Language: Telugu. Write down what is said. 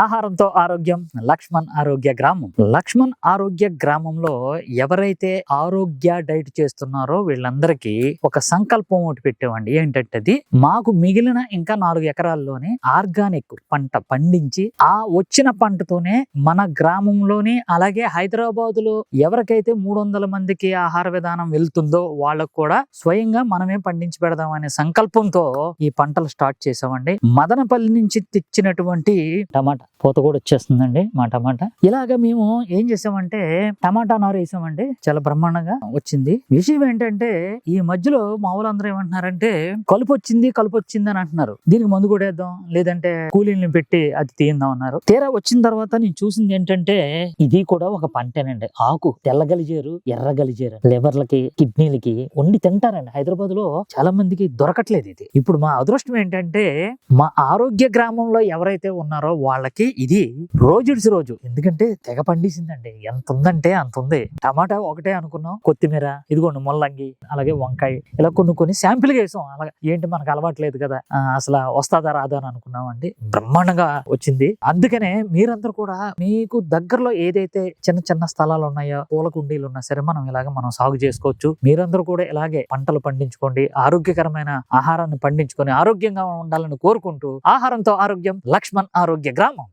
ఆహారంతో ఆరోగ్యం లక్ష్మణ్ ఆరోగ్య గ్రామం. లక్ష్మణ్ ఆరోగ్య గ్రామంలో ఎవరైతే ఆరోగ్య డైట్ చేస్తున్నారో వీళ్ళందరికీ ఒక సంకల్పం ఒకటి పెట్టామండి. ఏంటంటే అది మాకు మిగిలిన ఇంకా 4 ఎకరాల్లోనే ఆర్గానిక్ పంట పండించి ఆ వచ్చిన పంటతోనే మన గ్రామంలోని అలాగే హైదరాబాద్ లో ఎవరికైతే 300 మందికి ఆహార విధానం వెళ్తుందో వాళ్ళకు కూడా స్వయంగా మనమే పండించి పెడదాం అనే సంకల్పంతో ఈ పంటలు స్టార్ట్ చేసామండి. మదనపల్లి నుంచి తెచ్చినటువంటి టమాటా పూత కూడా వచ్చేస్తుందండి మా టమాటా. ఇలాగ మేము ఏం చేసామంటే టమాటా నారు వేసామండి, చాలా బ్రహ్మాండంగా వచ్చింది. విషయం ఏంటంటే ఈ మధ్యలో మా వాళ్ళందరూ ఏమంటున్నారంటే కలుపు వచ్చింది అని అంటున్నారు. దీనికి మందు కూడా వేద్దాం లేదంటే కూలీలను పెట్టి అది తీయిందాం అన్నారు. తీరా వచ్చిన తర్వాత నేను చూసింది ఏంటంటే ఇది కూడా ఒక పంటేనండి. ఆకు తెల్ల గలిజేరు ఎర్ర గలిజేరు లివర్లకి కిడ్నీలకి వండి తింటారండి. హైదరాబాద్ లో చాలా మందికి దొరకట్లేదు ఇది. ఇప్పుడు మా అదృష్టం ఏంటంటే మా ఆరోగ్య గ్రామంలో ఎవరైతే ఉన్నారో వాళ్ళకి ఇది రోజుడిసి రోజు, ఎందుకంటే తెగ పండిసిందండి. ఎంత ఉందంటే అంత ఉంది. టమాటా ఒకటే అనుకున్నాం, కొత్తిమీర ఇదిగోండి ముల్లంగి అలాగే వంకాయ ఇలా కొన్ని శాంపిల్ గా వేసాం. అలాగే ఏంటి మనకు అలవాట్లేదు కదా, అసలు వస్తాదా రాదా అని అనుకున్నాం అండి. బ్రహ్మాండంగా వచ్చింది. అందుకనే మీరందరూ కూడా మీకు దగ్గరలో ఏదైతే చిన్న స్థలాలు ఉన్నాయో పూల కుండీలు ఉన్నా సరే మనం సాగు చేసుకోవచ్చు. మీరందరూ కూడా ఇలాగే పంటలు పండించుకోండి, ఆరోగ్యకరమైన ఆహారాన్ని పండించుకొని ఆరోగ్యంగా ఉండాలని కోరుకుంటూ ఆహారంతో ఆరోగ్యం లక్ష్మణ్ ఆరోగ్య గ్రామం.